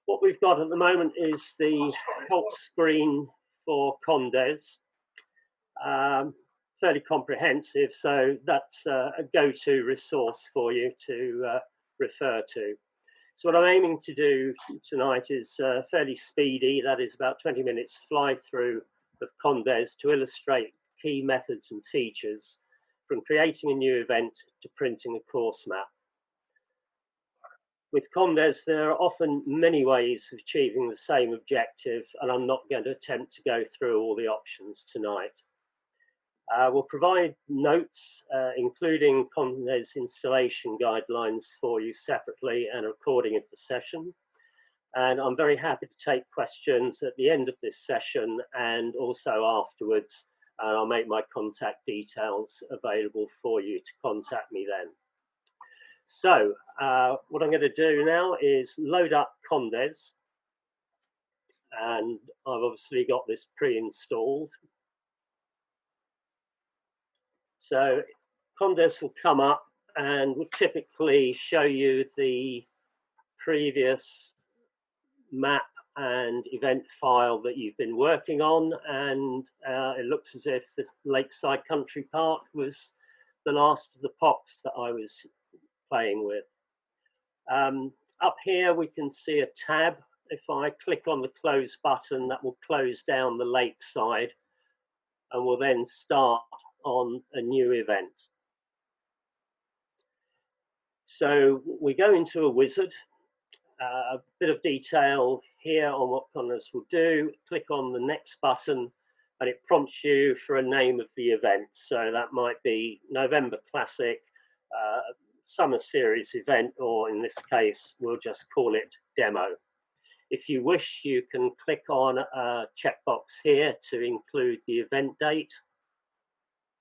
What we've got at the moment is the help screen for Condes, fairly comprehensive, so that's a go-to resource for you to refer to. So what I'm aiming to do tonight is fairly speedy, that is about 20 minutes fly through of Condes to illustrate key methods and features from creating a new event to printing a course map. With Condes, there are often many ways of achieving the same objective, and I'm not going to attempt to go through all the options tonight. We'll provide notes, including Condes installation guidelines for you separately and a recording of the session. And I'm very happy to take questions at the end of this session and also afterwards. And I'll make my contact details available for you to contact me then. So what I'm going to do now is load up Condes. And I've obviously got this pre-installed. So Condes will come up and will typically show you the previous map and event file that you've been working on, and it looks as if the Lakeside Country Park was the last of the POCs that I was playing with. Up here we can see a tab. If I click on the close button, that will close down the Lakeside and will then start on a new event. So we go into a wizard, a bit of detail here on what Condes will do. Click on the next button and it prompts you for a name of the event. So that might be November Classic, Summer Series event, or in this case, we'll just call it Demo. If you wish, you can click on a checkbox here to include the event date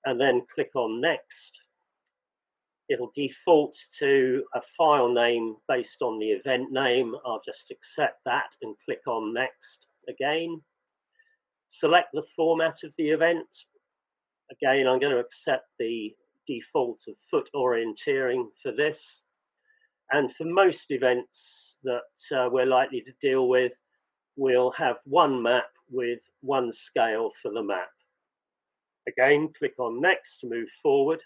and then click on Next. It'll default to a file name based on the event name. I'll just accept that and click on Next again. Select the format of the event. Again, I'm going to accept the default of foot orienteering for this. And for most events that we're likely to deal with, we'll have one map with one scale for the map. Again, click on Next to move forward.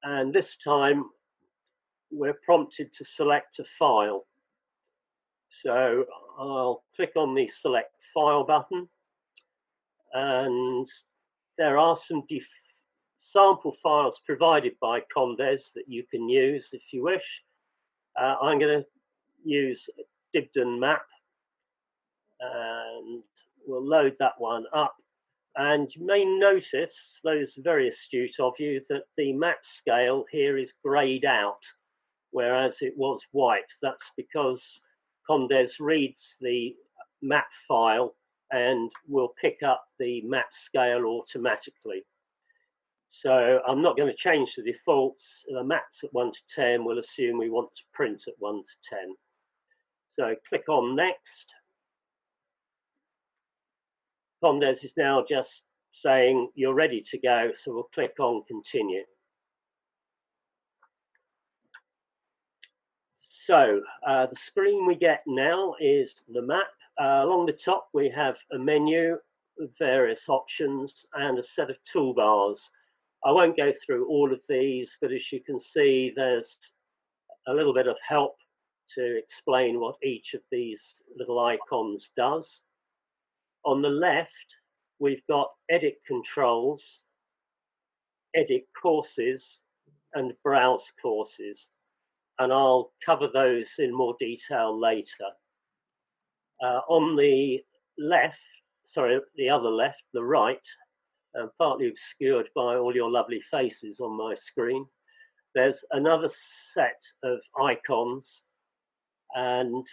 And this time we're prompted to select a file. So I'll click on the Select File button, and there are some sample files provided by Condes that you can use if you wish. I'm going to use Dibden map, and we'll load that one up. And you may notice, those very astute of you, that the map scale here is greyed out, whereas it was white. That's because Condes reads the map file and will pick up the map scale automatically. So I'm not going to change the defaults. The maps at 1 to 10 will assume we want to print at 1 to 10. So click on Next. Condes is now just saying you're ready to go, so we'll click on Continue. So the screen we get now is the map. Along the top we have a menu of various options and a set of toolbars. I won't go through all of these, but as you can see, there's a little bit of help to explain what each of these little icons does. On the left, we've got Edit Controls, Edit Courses, and Browse Courses. And I'll cover those in more detail later. On the left, sorry, the other left, the right, partly obscured by all your lovely faces on my screen, there's another set of icons, and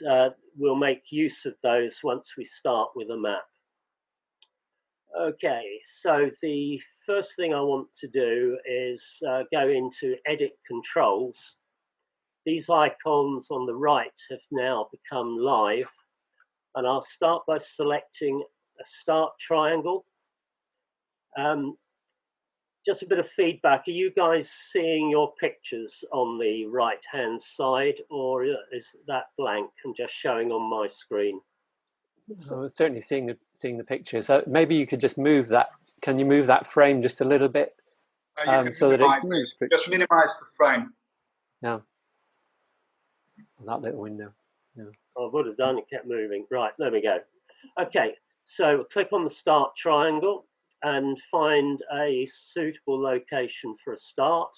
we'll make use of those once we start with a map. Okay, so the first thing I want to do is go into Edit Controls. These icons on the right have now become live, and I'll start by selecting a start triangle. just a bit of feedback. Are you guys seeing your pictures on the right hand side, or is that blank and just showing on my screen? I'm certainly seeing the picture. So maybe you could just move that. Can you move that frame just a little bit You can so that it just minimize the frame. No, that little window. No. I would have done. It kept moving. Right, there we go. Okay, so click on the start triangle and find a suitable location for a start.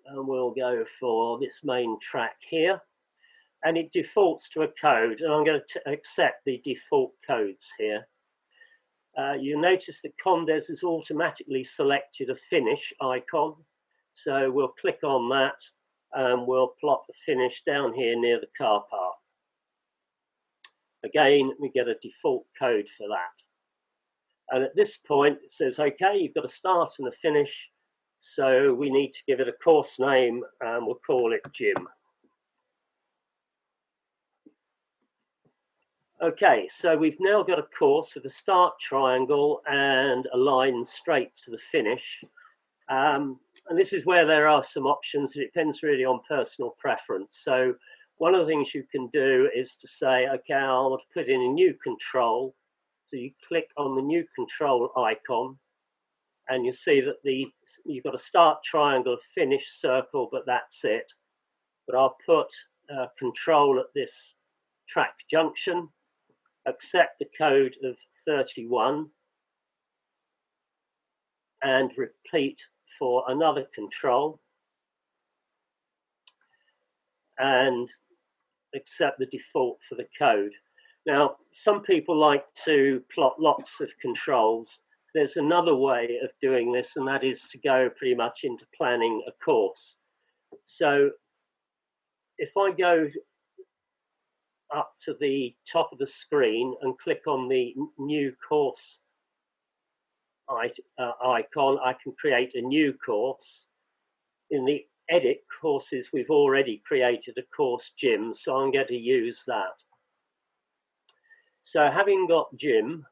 And we'll go for this main track here. And it defaults to a code, and I'm going to accept the default codes here. You'll notice that Condes has automatically selected a finish icon. So we'll click on that and we'll plot the finish down here near the car park. Again, we get a default code for that. And at this point, it says, okay, you've got a start and a finish. So we need to give it a course name, and we'll call it Gym. Okay, so we've now got a course with a start triangle and a line straight to the finish. And this is where there are some options. It depends really on personal preference. So one of the things you can do is to say, okay, I want to put in a new control. So you click on the new control icon, and you see that you've got a start triangle, a finish circle, but that's it. But I'll put control at this track junction, accept the code of 31, and repeat for another control, and accept the default for the code. Now, some people like to plot lots of controls. There's another way of doing this, and that is to go pretty much into planning a course. So if I go up to the top of the screen and click on the new course icon, I can create a new course. In the edit courses, we've already created a course Gym, so I'm going to use that. So having got Gym,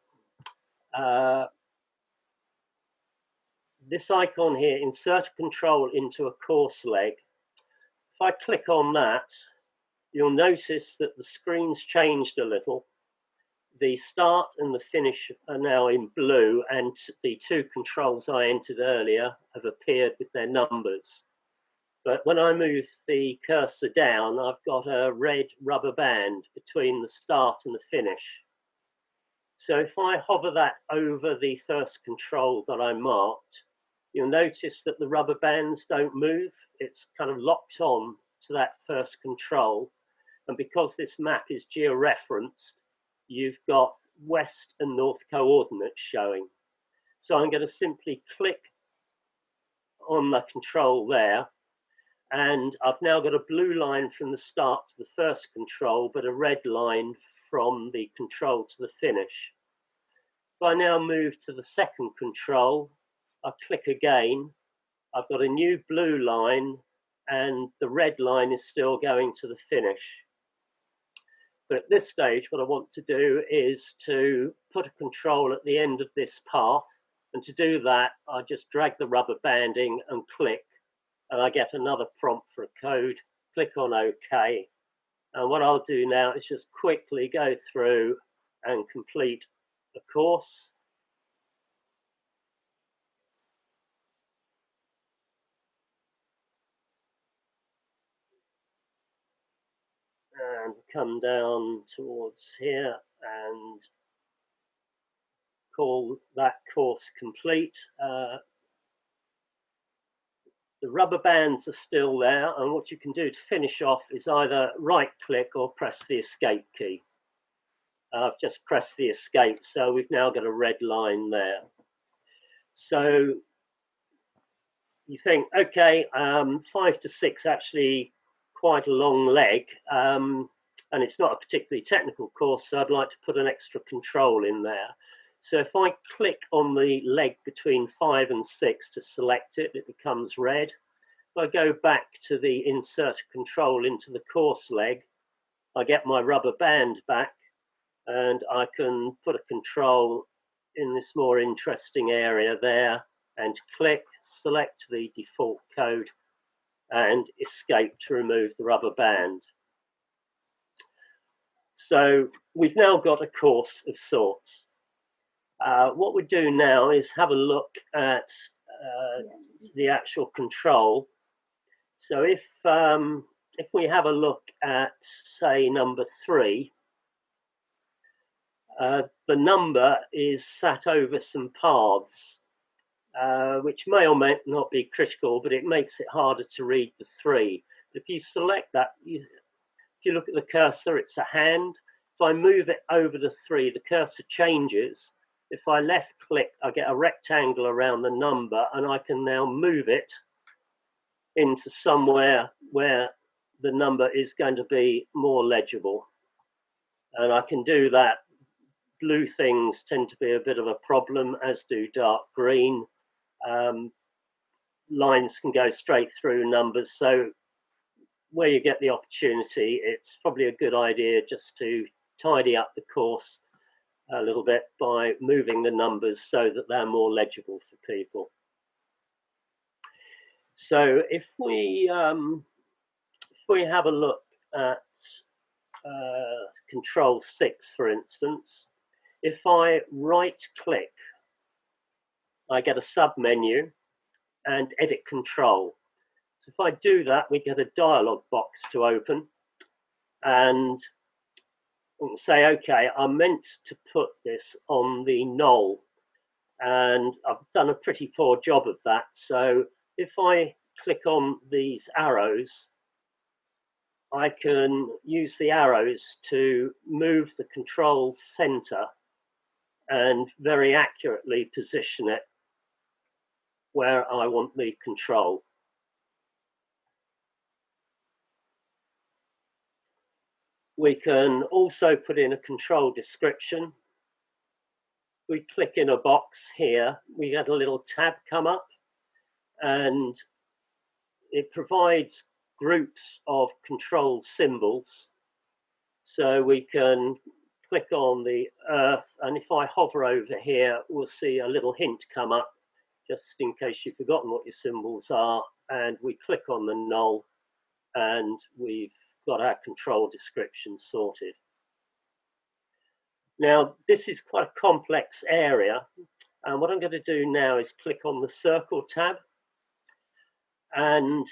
this icon here, insert a control into a course leg. If I click on that, you'll notice that the screen's changed a little. The start and the finish are now in blue, and the two controls I entered earlier have appeared with their numbers. But when I move the cursor down, I've got a red rubber band between the start and the finish. So if I hover that over the first control that I marked, you'll notice that the rubber bands don't move. It's kind of locked on to that first control. And because this map is georeferenced, you've got west and north coordinates showing. So I'm going to simply click on the control there, and I've now got a blue line from the start to the first control, but a red line from the control to the finish. If I now move to the second control, I click again, I've got a new blue line, and the red line is still going to the finish. But at this stage, what I want to do is to put a control at the end of this path. And to do that, I just drag the rubber banding and click, and I get another prompt for a code. Click on OK. And what I'll do now is just quickly go through and complete the course. And come down towards here and call that course complete. The rubber bands are still there, and what you can do to finish off is either right click or press the escape key. I've just pressed the escape, so we've now got a red line there. So you think, okay, 5 to 6 actually quite a long leg, and it's not a particularly technical course, so I'd like to put an extra control in there. So if I click on the leg between 5 and 6 to select it, it becomes red. If I go back to the insert control into the course leg, I get my rubber band back, and I can put a control in this more interesting area there and click, select the default code and escape to remove the rubber band. So we've now got a course of sorts. What we do now is have a look at the actual control. So if we have a look at, say, number 3, the number is sat over some paths, which may or may not be critical, but it makes it harder to read the 3. If you select that, if you look at the cursor, it's a hand. If I move it over the 3, the cursor changes. If I left click, I get a rectangle around the number, and I can now move it into somewhere where the number is going to be more legible. And I can do that. Blue things tend to be a bit of a problem, as do dark green. Lines can go straight through numbers, so where you get the opportunity, it's probably a good idea just to tidy up the course a little bit by moving the numbers so that they're more legible for people. So if we have a look at Control 6, for instance, if I right click, I get a sub menu and edit control. So if I do that, we get a dialog box to open, and say, okay, I'm meant to put this on the null, and I've done a pretty poor job of that. So if I click on these arrows, I can use the arrows to move the control center and very accurately position it where I want the control. We can also put in a control description. We click in a box here, we get a little tab come up, and it provides groups of control symbols. So we can click on the earth, and if I hover over here, we'll see a little hint come up, just in case you've forgotten what your symbols are, and we click on the null, and we've got our control description sorted. Now, this is quite a complex area, and what I'm going to do now is click on the circle tab, and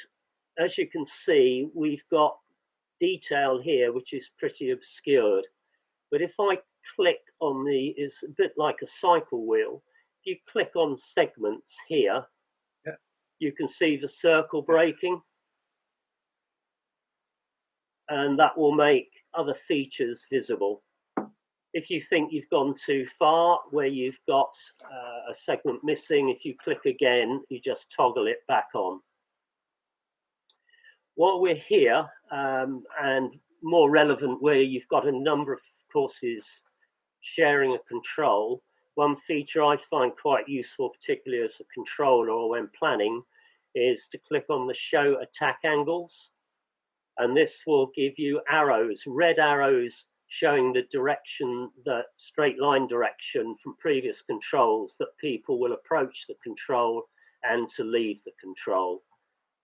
as you can see, we've got detail here which is pretty obscured. But if I click on it's a bit like a cycle wheel. If you click on segments here, you can see the circle breaking, and that will make other features visible. If you think you've gone too far, where you've got a segment missing, if you click again, you just toggle it back on. While we're here, and more relevant where you've got a number of courses sharing a control, one feature I find quite useful, particularly as a controller or when planning, is to click on the Show Attack Angles. And this will give you arrows, red arrows, showing the direction, the straight line direction from previous controls that people will approach the control and to leave the control.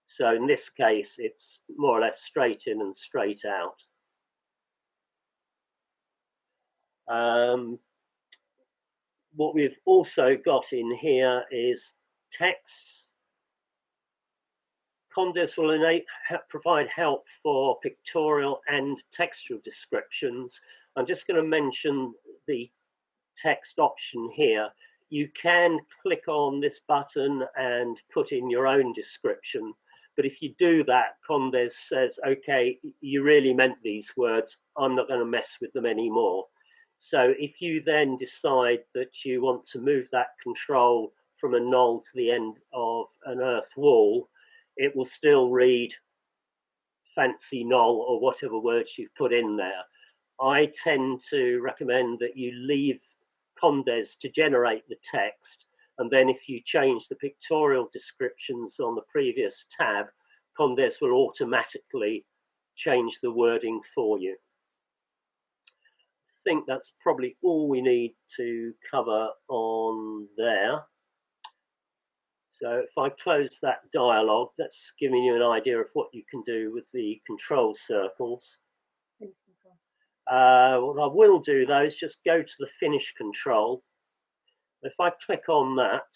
So in this case, it's more or less straight in and straight out. What we've also got in here is texts. Condes will provide help for pictorial and textual descriptions. I'm just going to mention the text option here. You can click on this button and put in your own description. But if you do that, Condes says, okay, you really meant these words. I'm not going to mess with them anymore. So if you then decide that you want to move that control from a null to the end of an earth wall, it will still read fancy null or whatever words you've put in there. I tend to recommend that you leave Condes to generate the text, and then if you change the pictorial descriptions on the previous tab, Condes will automatically change the wording for you. I think that's probably all we need to cover on there. So if I close that dialogue, that's giving you an idea of what you can do with the control circles. What I will do though is just go to the finish control. If I click on that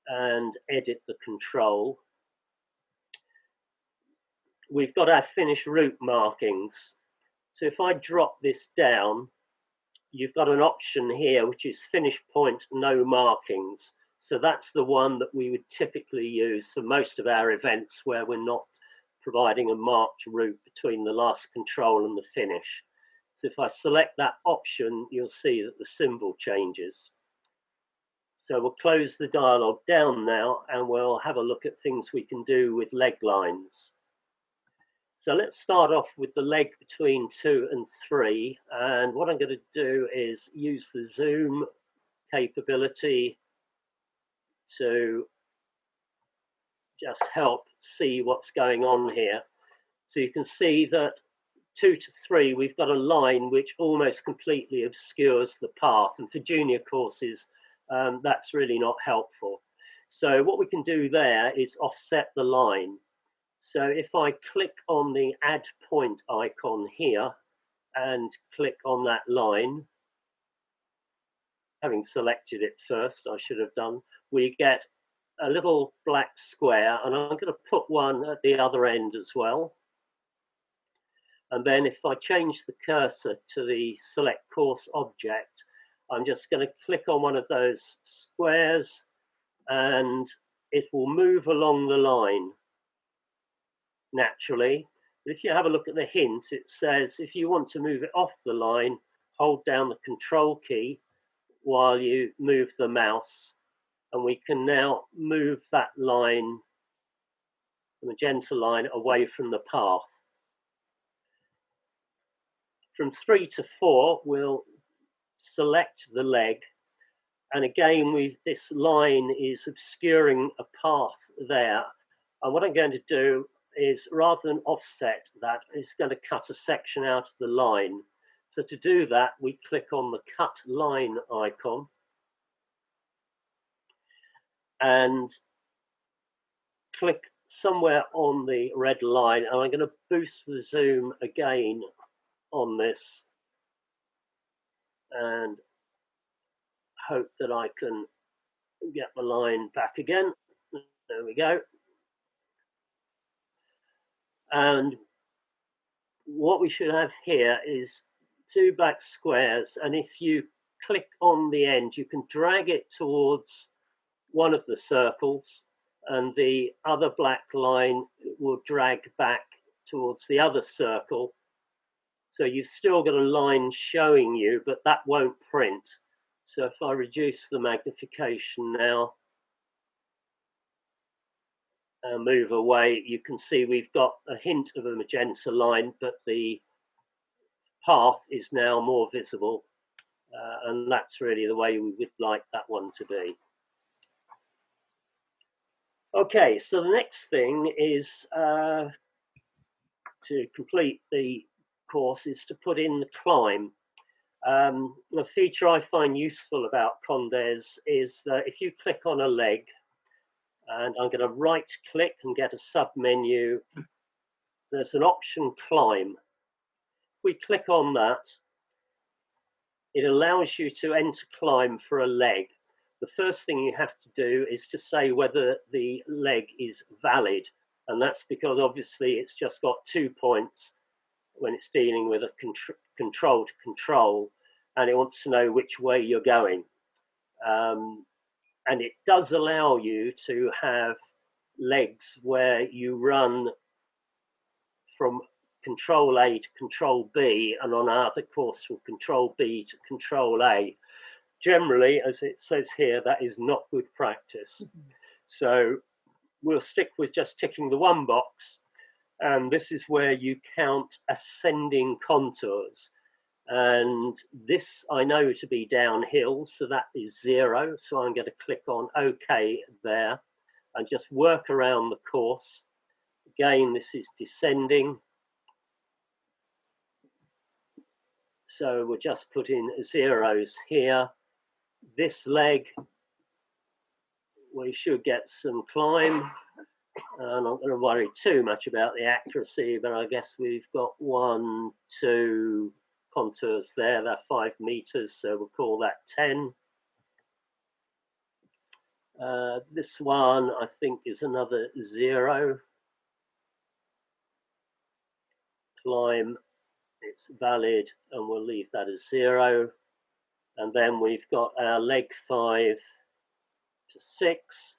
and edit the control, we've got our finish route markings. So if I drop this down, you've got an option here which is finish point no markings. So that's the one that we would typically use for most of our events where we're not providing a marked route between the last control and the finish. So if I select that option, you'll see that the symbol changes. So we'll close the dialogue down now and we'll have a look at things we can do with leg lines. So let's start off with the leg between 2 and 3. And what I'm going to do is use the zoom capability to just help see what's going on here. So you can see that 2 to 3, we've got a line which almost completely obscures the path. And for junior courses, that's really not helpful. So what we can do there is offset the line. So if I click on the add point icon here and click on that line, having selected it first, I should have done, we get a little black square, and I'm going to put one at the other end as well. And then if I change the cursor to the select course object, I'm just going to click on one of those squares and it will move along the line naturally. If you have a look at the hint, it says if you want to move it off the line, hold down the control key while you move the mouse, and we can now move that line, the magenta line, away from the path. From 3 to 4, we'll select the leg, and again this line is obscuring a path there, and what I'm going to do is, rather than offset that, it's going to cut a section out of the line. So to do that, we click on the cut line icon and click somewhere on the red line, and I'm going to boost the zoom again on this and hope that I can get the line back again. There we go. And what we should have here is 2 black squares, and if you click on the end, you can drag it towards one of the circles, and the other black line will drag back towards the other circle. So you've still got a line showing you, but that won't print. So if I reduce the magnification now and move away, you can see we've got a hint of a magenta line, but the path is now more visible. And that's really the way we would like that one to be. Okay, so the next thing is to complete the course is to put in the climb. The feature I find useful about Condes is that if you click on a leg, and I'm going to right click and get a sub menu, there's an option climb. If we click on that, it allows you to enter climb for a leg. The first thing you have to do is to say whether the leg is valid, and that's because obviously it's just got 2 points when it's dealing with a control to control, and it wants to know which way you're going. And it does allow you to have legs where you run from control A to control B, and on our other course from control B to control A. Generally, as it says here, that is not good practice. So we'll stick with just ticking the one box, and this is where you count ascending contours. And this I know to be downhill, so that is 0. So I'm going to click on OK there and just work around the course. Again, this is descending. So we'll just put in zeros here. This leg, we should get some climb. I'm not going to worry too much about the accuracy, but I guess we've got 1, 2 contours there. They're 5 meters, so we'll call that 10. This one, I think, is another 0. Climb, it's valid, and we'll leave that as 0. And then we've got our leg 5 to 6.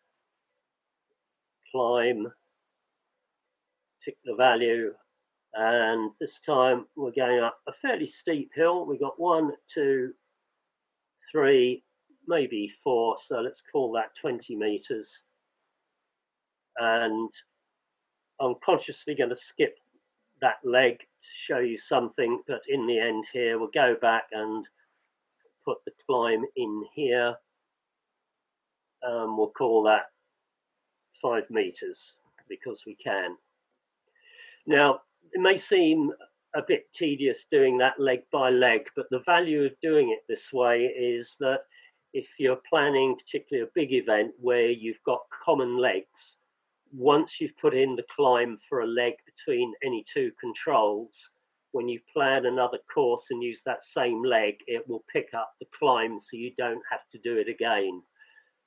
Climb, tick the value, and this time we're going up a fairly steep hill. We've got 1, 2, 3, maybe 4, so let's call that 20 meters. And I'm consciously going to skip that leg to show you something, but in the end here we'll go back and put the climb in here. We'll call that 5 meters because we can. Now, it may seem a bit tedious doing that leg by leg, but the value of doing it this way is that if you're planning particularly a big event where you've got common legs, once you've put in the climb for a leg between any 2 controls, when you plan another course and use that same leg, it will pick up the climb so you don't have to do it again.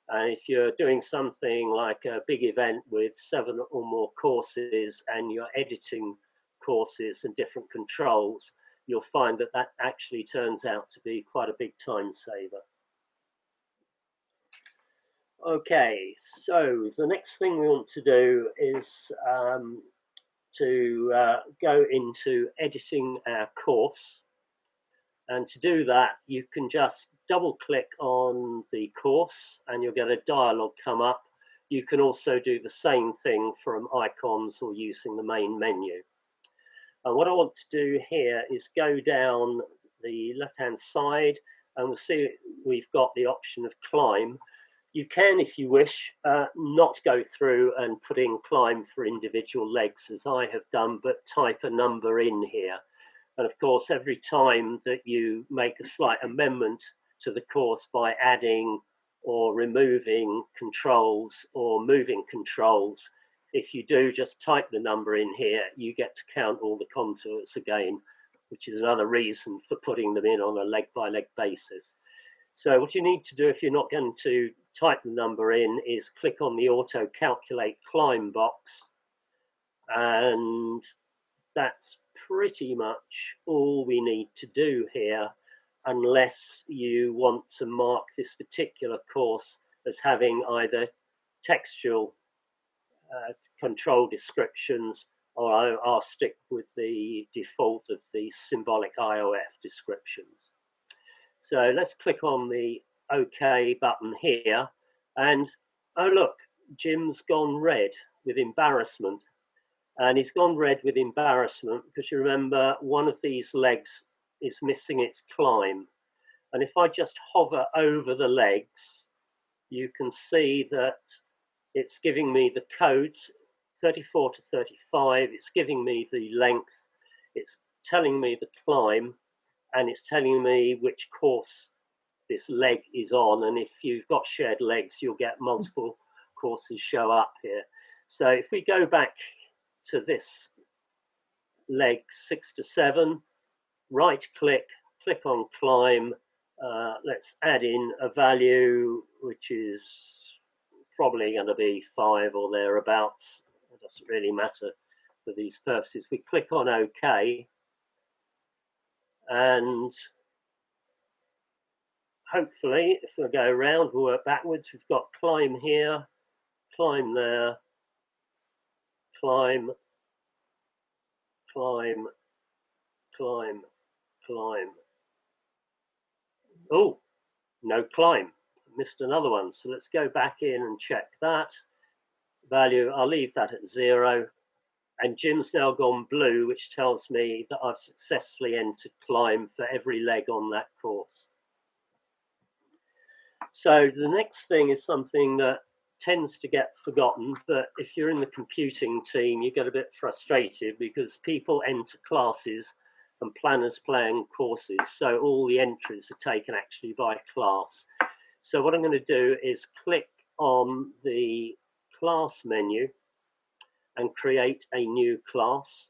And if you're doing something like a big event with 7 or more courses and you're editing courses and different controls, you'll find that that actually turns out to be quite a big time saver. Okay, so the next thing we want to do is to go into editing our course. And to do that, you can just double click on the course and you'll get a dialog come up. You can also do the same thing from icons or using the main menu. And what I want to do here is go down the left-hand side and we'll see we've got the option of climb. You can, if you wish, not go through and put in climb for individual legs as I have done, but type a number in here. And of course, every time that you make a slight amendment to the course by adding or removing controls or moving controls, if you do just type the number in here, you get to count all the contours again, which is another reason for putting them in on a leg-by-leg basis. So what you need to do if you're not going to type the number in is click on the auto calculate climb box, and that's pretty much all we need to do here, unless you want to mark this particular course as having either textual control descriptions, or I'll stick with the default of the symbolic IOF descriptions. So let's click on the OK button here, and oh look, Jim's gone red with embarrassment. And he's gone red with embarrassment because you remember one of these legs is missing its climb. And if I just hover over the legs, you can see that it's giving me the codes 34 to 35, it's giving me the length, it's telling me the climb, and it's telling me which course this leg is on. And if you've got shared legs, you'll get multiple courses show up here. So if we go back to this leg 6 to 7, right click, click on climb, let's add in a value which is probably going to be 5 or thereabouts. It doesn't really matter for these purposes. We click on OK, and hopefully if we go around, we'll work backwards. We've got climb here, climb there, climb, climb, climb, climb. Oh, no climb. Missed another one. So let's go back in and check that value. I'll leave that at 0. And Jim's now gone blue, which tells me that I've successfully entered climb for every leg on that course. So the next thing is something that tends to get forgotten, but if you're in the computing team, you get a bit frustrated because people enter classes and planners, plan courses. So all the entries are taken actually by class. So what I'm going to do is click on the class menu and create a new class.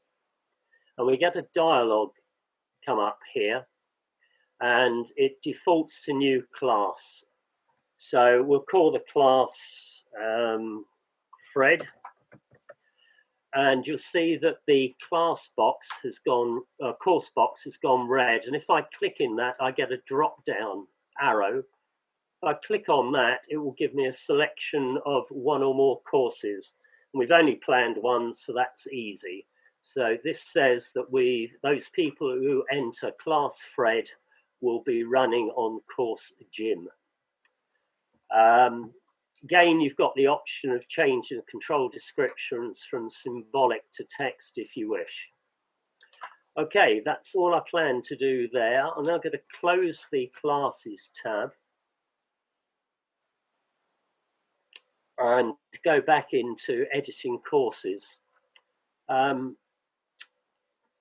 And we get a dialog come up here, and it defaults to new class. So we'll call the class Fred. And you'll see that the class box has gone, course box has gone red. And if I click in that, I get a drop down arrow. If I click on that, it will give me a selection of one or more courses. And we've only planned one, so that's easy. So this says that those people who enter class Fred will be running on course Jim. Again, you've got the option of changing the control descriptions from symbolic to text if you wish. Okay, that's all I plan to do there. I'm now going to close the classes tab and go back into editing courses.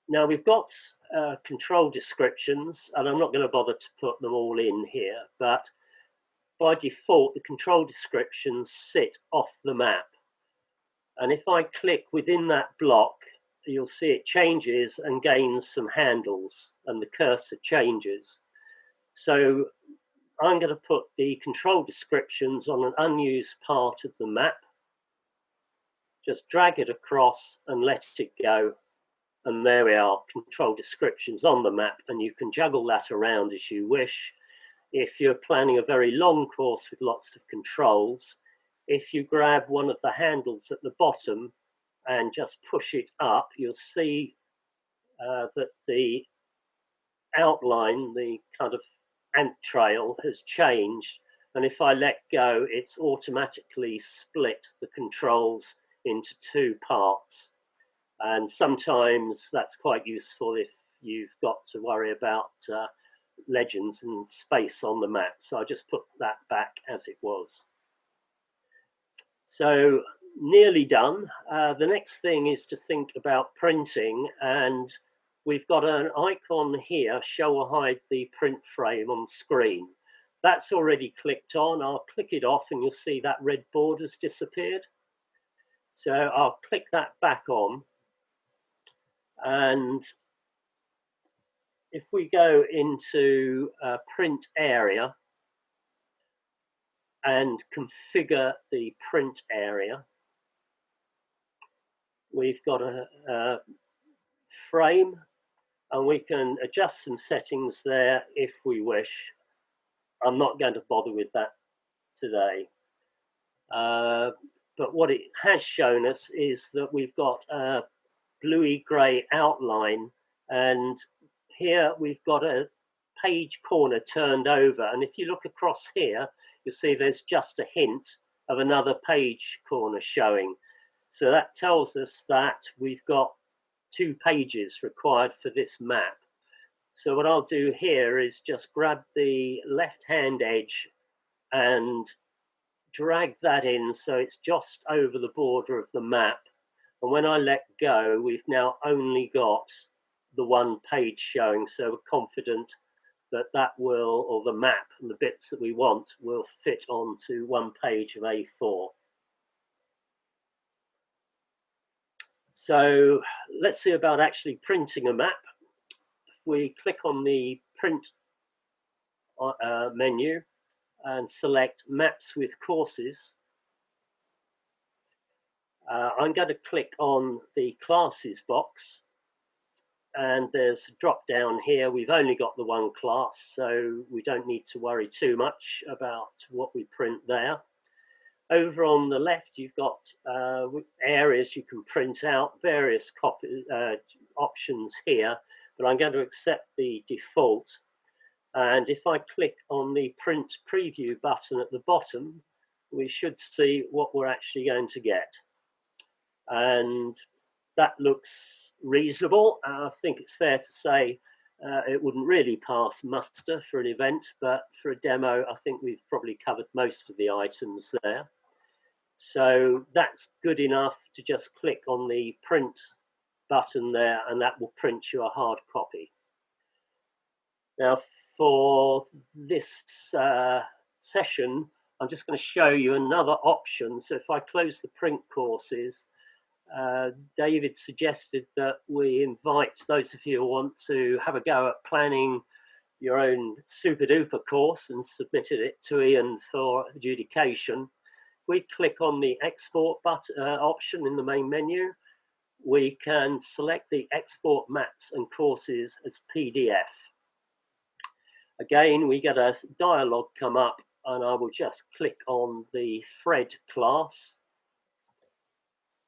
Now we've got control descriptions, and I'm not going to bother to put them all in here, but by default, the control descriptions sit off the map. And if I click within that block, you'll see it changes and gains some handles, and the cursor changes. So I'm going to put the control descriptions on an unused part of the map. Just drag it across and let it go. And there we are, control descriptions on the map, and you can juggle that around as you wish. If you're planning a very long course with lots of controls, if you grab one of the handles at the bottom and just push it up, you'll see that the outline, the kind of ant trail, has changed. And if I let go, it's automatically split the controls into two parts. And sometimes that's quite useful if you've got to worry about legends and space on the map. So I just put that back as it was. So nearly done. The next thing is to think about printing, and we've got an icon here, show or hide the print frame on screen. That's already clicked on. I'll click it off and you'll see that red border's disappeared. So I'll click that back on. And if we go into print area and configure the print area, we've got a frame, and we can adjust some settings there if we wish. I'm not going to bother with that today. But what it has shown us is that we've got a bluey grey outline, and here we've got a page corner turned over, and if you look across here you'll see there's just a hint of another page corner showing. So that tells us that we've got 2 pages required for this map. So what I'll do here is just grab the left hand edge and drag that in so it's just over the border of the map. And when I let go, we've now only got the 1 page showing, so we're confident that that will, or the map and the bits that we want, will fit onto 1 page of A4. So let's see about actually printing a map. If we click on the print menu and select maps with courses, I'm going to click on the classes box, and there's a drop down here. We've only got the 1 class, so we don't need to worry too much about what we print there. Over on the left, you've got areas you can print out, various options here, but I'm going to accept the default. And if I click on the print preview button at the bottom, we should see what we're actually going to get. And that looks reasonable. I think it's fair to say it wouldn't really pass muster for an event, but for a demo, I think we've probably covered most of the items there. So that's good enough to just click on the print button there, and that will print you a hard copy. Now, for this session, I'm just going to show you another option. So if I close the print courses, David suggested that we invite those of you who want to have a go at planning your own super duper course and submitted it to Ian for adjudication. We click on the export button option in the main menu. We can select the export maps and courses as PDF. Again, we get a dialog come up, and I will just click on the Fred class,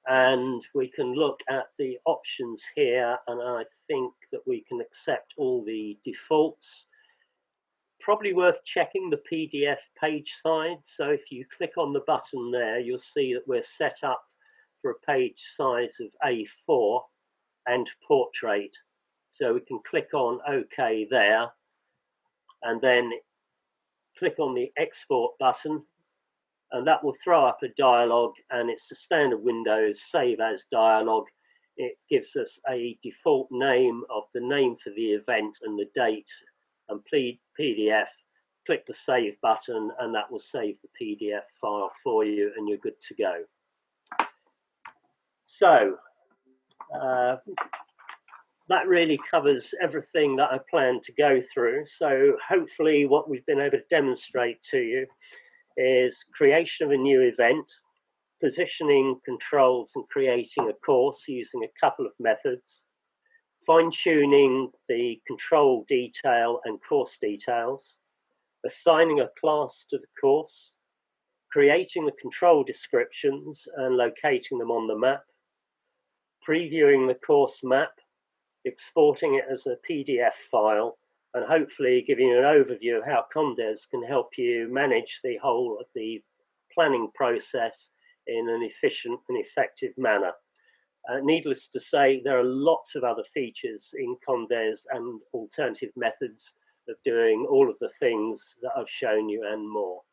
and we can look at the options here, and I think that we can accept all the defaults. Probably worth checking the PDF page size. So if you click on the button there, you'll see that we're set up for a page size of A4 and portrait. So we can click on OK there, and then click on the export button, and that will throw up a dialog, and it's the standard Windows save as dialog. It gives us a default name of the name for the event and the date and PDF. Click the save button, and that will save the PDF file for you, and you're good to go. So that really covers everything that I plan to go through. So hopefully what we've been able to demonstrate to you is creation of a new event, positioning controls and creating a course using a couple of methods, fine-tuning the control detail and course details, assigning a class to the course, creating the control descriptions and locating them on the map, previewing the course map, exporting it as a PDF file, and hopefully giving you an overview of how Condes can help you manage the whole of the planning process in an efficient and effective manner. Needless to say, there are lots of other features in Condes and alternative methods of doing all of the things that I've shown you and more.